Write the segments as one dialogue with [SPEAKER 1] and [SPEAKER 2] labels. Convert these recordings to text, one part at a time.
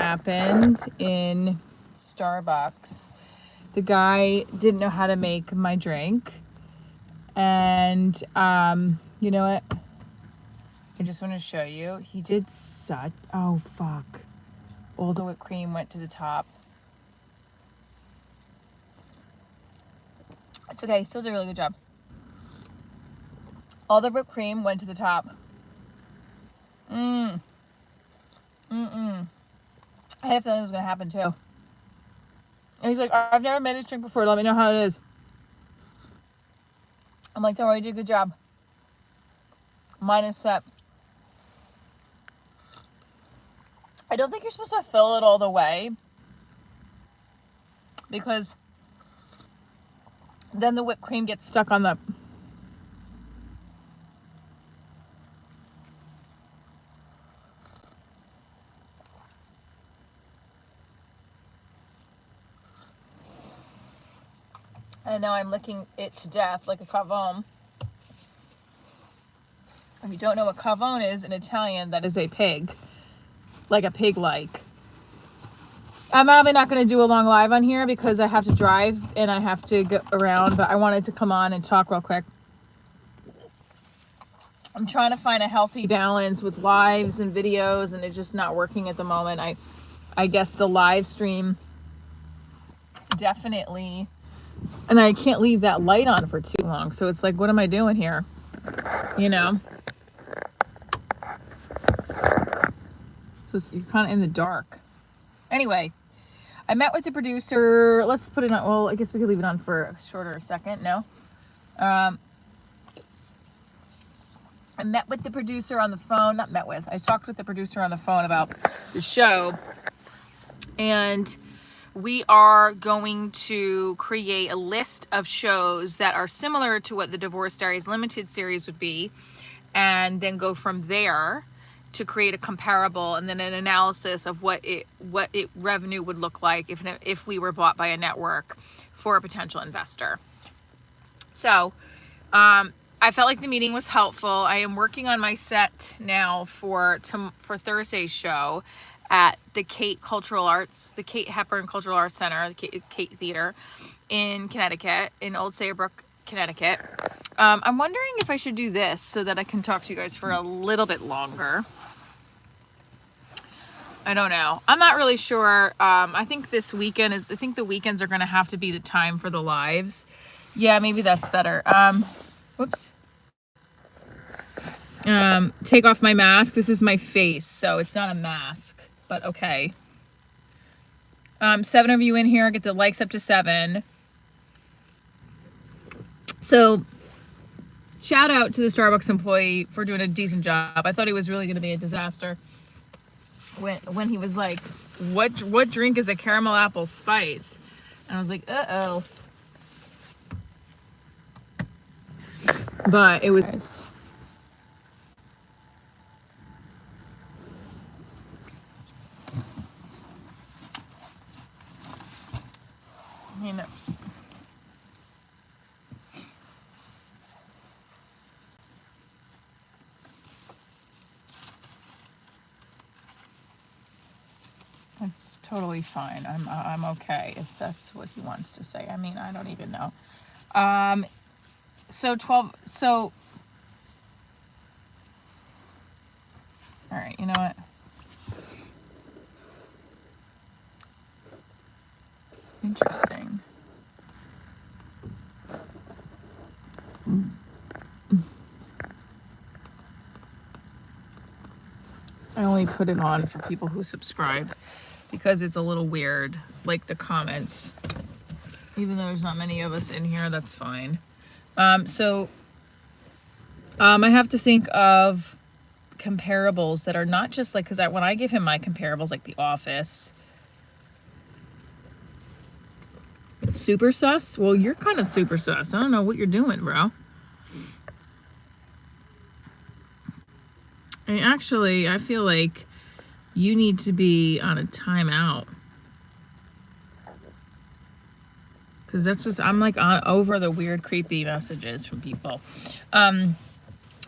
[SPEAKER 1] happened in Starbucks. The guy didn't know how to make my drink. And you know what? I just want to show you. He did such... Oh, fuck. All the whipped cream went to the top. It's okay. He still did a really good job. All the whipped cream went to the top. I had a feeling it was going to happen too. And he's like, I've never made this drink before. Let me know how it is. I'm like, don't worry, you did a good job. Mine is set. I don't think you're supposed to fill it all the way, because then the whipped cream gets stuck on the... And now I'm licking it to death like a cavone. If you don't know what cavone is in Italian, that is a pig. Like a pig-like. I'm probably not going to do a long live on here because I have to drive and I have to go around, but I wanted to come on and talk real quick. I'm trying to find a healthy balance with lives and videos, and it's just not working at the moment. I guess the live stream definitely... And I can't leave that light on for too long. So it's like, what am I doing here? You know? So you're kind of in the dark. Anyway, I met with the producer. Let's put it on. Well, I guess we could leave it on for a shorter second. No? I met with the producer on the phone. Not met with. I talked with the producer on the phone about the show. And... we are going to create a list of shows that are similar to what the Divorce Diaries limited series would be, and then go from there to create a comparable and then an analysis of what it revenue would look like if we were bought by a network for a potential investor. So I felt like the meeting was helpful. I am working on my set now for Thursday's show at the Kate Hepburn Cultural Arts Center, the Kate Theater in Connecticut, in Old Saybrook, Connecticut. I'm wondering if I should do this so that I can talk to you guys for a little bit longer. I don't know. I'm not really sure. I think the weekends are going to have to be the time for the lives. Yeah, maybe that's better. Whoops. Take off my mask. This is my face, so it's not a mask. But okay. 7 of you in here. Get the likes up to 7. So, shout out to the Starbucks employee for doing a decent job. I thought he was really going to be a disaster when he was like, "What drink is a caramel apple spice?" And I was like, "Uh-oh." But it was. You know. It's totally fine. I'm okay if that's what he wants to say. I mean, I don't even know. So all right, you know what? Interesting. I only put it on for people who subscribe because it's a little weird, like the comments. Even though there's not many of us in here, that's fine. I have to think of comparables that are not just like, because when I give him my comparables, like The Office, super sus. Well, you're kind of super sus. I don't know what you're doing, bro. And actually, I feel like you need to be on a timeout. Because that's just, I'm like over the weird, creepy messages from people.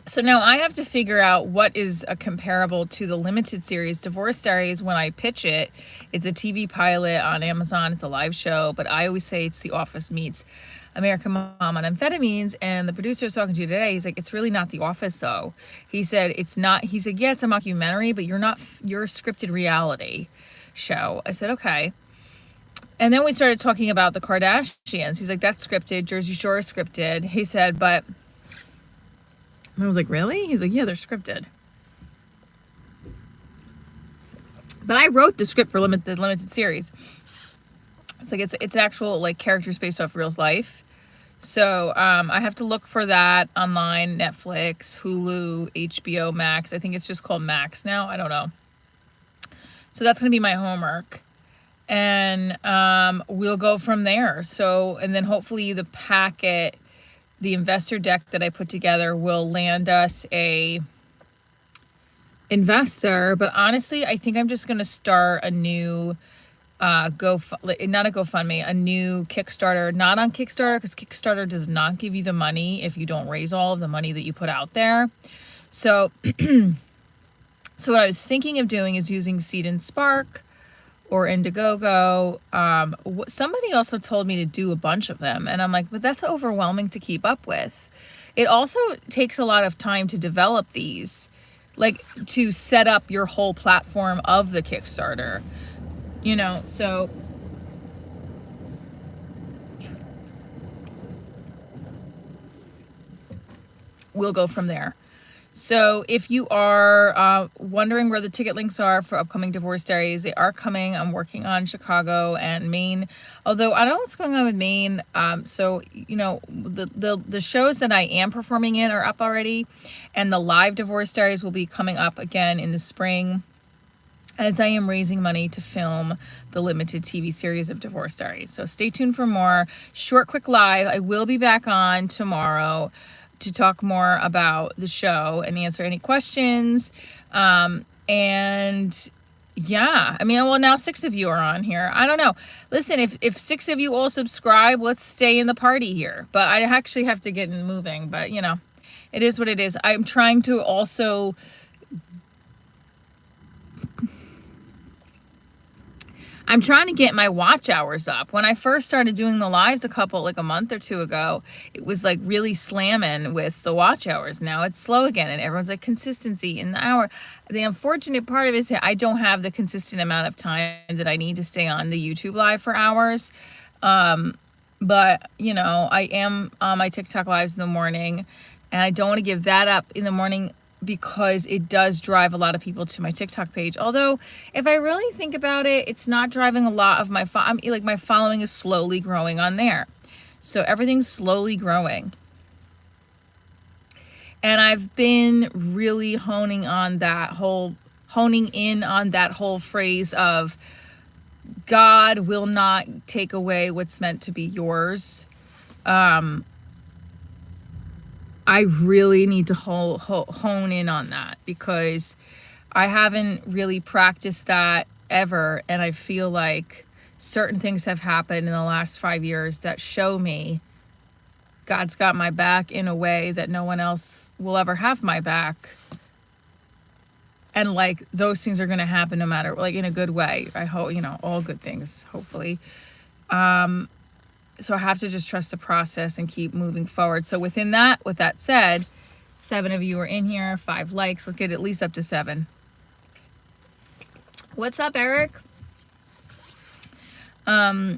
[SPEAKER 1] So now I have to figure out what is a comparable to the limited series. Divorce Diaries, when I pitch it, it's a TV pilot on Amazon. It's a live show, but I always say it's The Office meets American Mom on Amphetamines. And the producer was talking to you today. He's like, it's really not The Office, though. He said, it's not. He said, yeah, it's a mockumentary, but you're a scripted reality show. I said, okay. And then we started talking about the Kardashians. He's like, that's scripted. Jersey Shore is scripted. He said, but... And I was like, really? He's like, yeah, they're scripted. But I wrote the script for the limited series. It's like it's actual like characters based off real life. So I have to look for that online, Netflix, Hulu, HBO Max. I think it's just called Max now. I don't know. So that's gonna be my homework. And we'll go from there. So, and then hopefully the packet, the investor deck that I put together will land us a investor. But honestly, I think I'm just going to start a new not a GoFundMe, a new Kickstarter, not on Kickstarter, because Kickstarter does not give you the money if you don't raise all of the money that you put out there. So, so what I was thinking of doing is using Seed and Spark or Indiegogo. Somebody also told me to do a bunch of them. And I'm like, but that's overwhelming to keep up with. It also takes a lot of time to develop these, like to set up your whole platform of the Kickstarter, so we'll go from there. So if you are wondering where the ticket links are for upcoming Divorce Diaries, they are coming. I'm working on Chicago and Maine, although I don't know what's going on with Maine. So, the shows that I am performing in are up already, and the live Divorce Diaries will be coming up again in the spring, as I am raising money to film the limited TV series of Divorce Diaries. So stay tuned for more. Short, quick live. I will be back on tomorrow to talk more about the show and answer any questions. And yeah, I mean, well, now 6 of you are on here. I don't know. Listen, if 6 of you all subscribe, let's stay in the party here. But I actually have to get moving. But, it is what it is. I'm trying to also... I'm trying to get my watch hours up. When I first started doing the lives a month or 2 ago, it was like really slamming with the watch hours. Now it's slow again, and everyone's like, consistency in the hour. The unfortunate part of it is I don't have the consistent amount of time that I need to stay on the YouTube live for hours. But I am on my TikTok lives in the morning, and I don't want to give that up in the morning because it does drive a lot of people to my TikTok page. Although, if I really think about it, it's not driving a lot of my my following is slowly growing on there. So everything's slowly growing. And I've been really honing in on that whole phrase of God will not take away what's meant to be yours. I really need to hone in on that, because I haven't really practiced that ever. And I feel like certain things have happened in the last 5 years that show me God's got my back in a way that no one else will ever have my back. And like those things are going to happen no matter, like in a good way. I hope, all good things, hopefully. So I have to just trust the process and keep moving forward. So with that said, 7 of you are in here, 5 likes. Let's get at least up to 7. What's up, Eric? Well,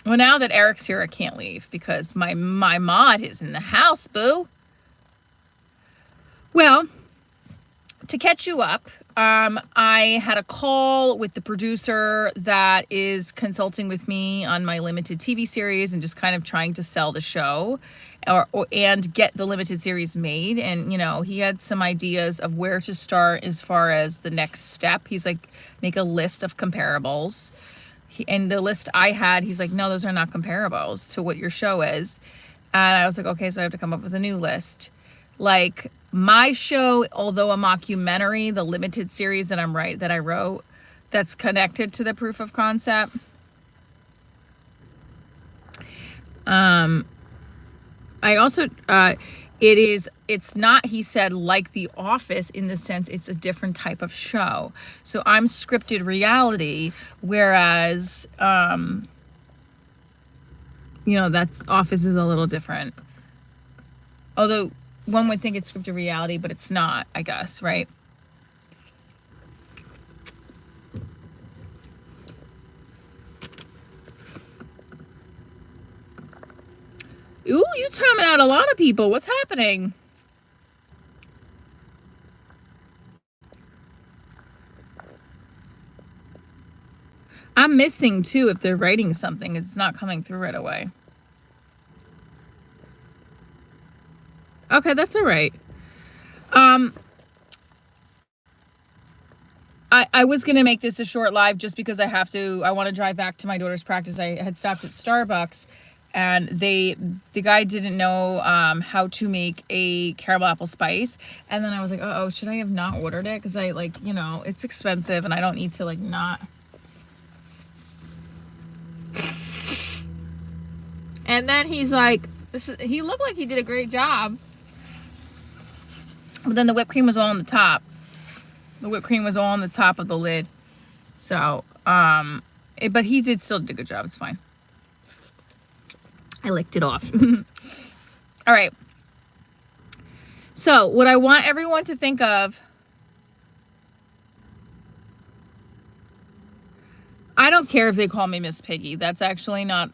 [SPEAKER 1] now that Eric's here, I can't leave because my mod is in the house, boo. Well, to catch you up, I had a call with the producer that is consulting with me on my limited TV series and just kind of trying to sell the show and get the limited series made. And, he had some ideas of where to start as far as the next step. He's like, make a list of comparables. And the list I had, he's like, no, those are not comparables to what your show is. And I was like, okay, so I have to come up with a new list. Like, my show, although a mockumentary, the limited series that I wrote, that's connected to the proof of concept. I also, it's not, he said, like The Office in the sense it's a different type of show. So I'm scripted reality, whereas, that's Office is a little different. Although one would think it's scripted reality, but it's not, I guess, right? Ooh, you timing out a lot of people. What's happening? I'm missing too if they're writing something. It's not coming through right away. Okay, that's all right. I was going to make this a short live just because I want to drive back to my daughter's practice. I had stopped at Starbucks, and the guy didn't know how to make a caramel apple spice. And then I was like, oh, should I have not ordered it? Because I it's expensive and I don't need to not. And then he's like, he looked like he did a great job. But then the whipped cream was all on the top. The whipped cream was all on the top of the lid. So, but he did still do a good job. It's fine. I licked it off. All right. So what I want everyone to think of, I don't care if they call me Miss Piggy. That's actually not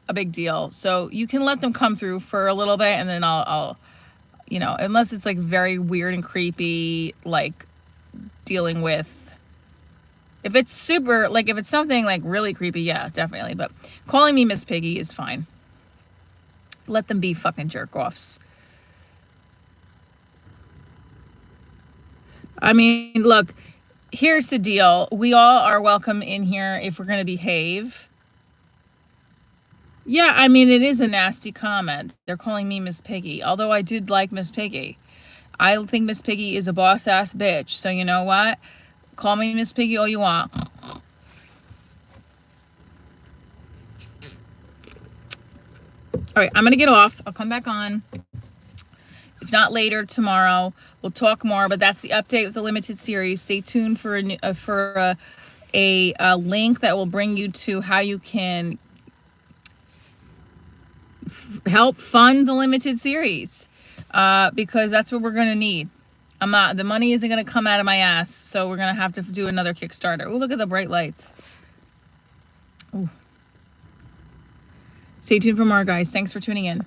[SPEAKER 1] a big deal. So you can let them come through for a little bit, and then I'll unless it's very weird and creepy, dealing with, if it's super, if it's something really creepy, yeah, definitely. But calling me Miss Piggy is fine. Let them be fucking jerk-offs. I mean, look, here's the deal. We all are welcome in here if we're going to behave. Yeah, I mean, it is a nasty comment. They're calling me Miss Piggy, although I did like Miss Piggy. I think Miss Piggy is a boss-ass bitch. So you know what? Call me Miss Piggy all you want. All right, I'm going to get off. I'll come back on. If not later, tomorrow. We'll talk more, but that's the update with the limited series. Stay tuned for a link that will bring you to how you can help fund the limited series, because that's what we're going to need. The money isn't going to come out of my ass, so we're going to have to do another Kickstarter. Oh, look at the bright lights. Ooh. Stay tuned for more, guys. Thanks for tuning in.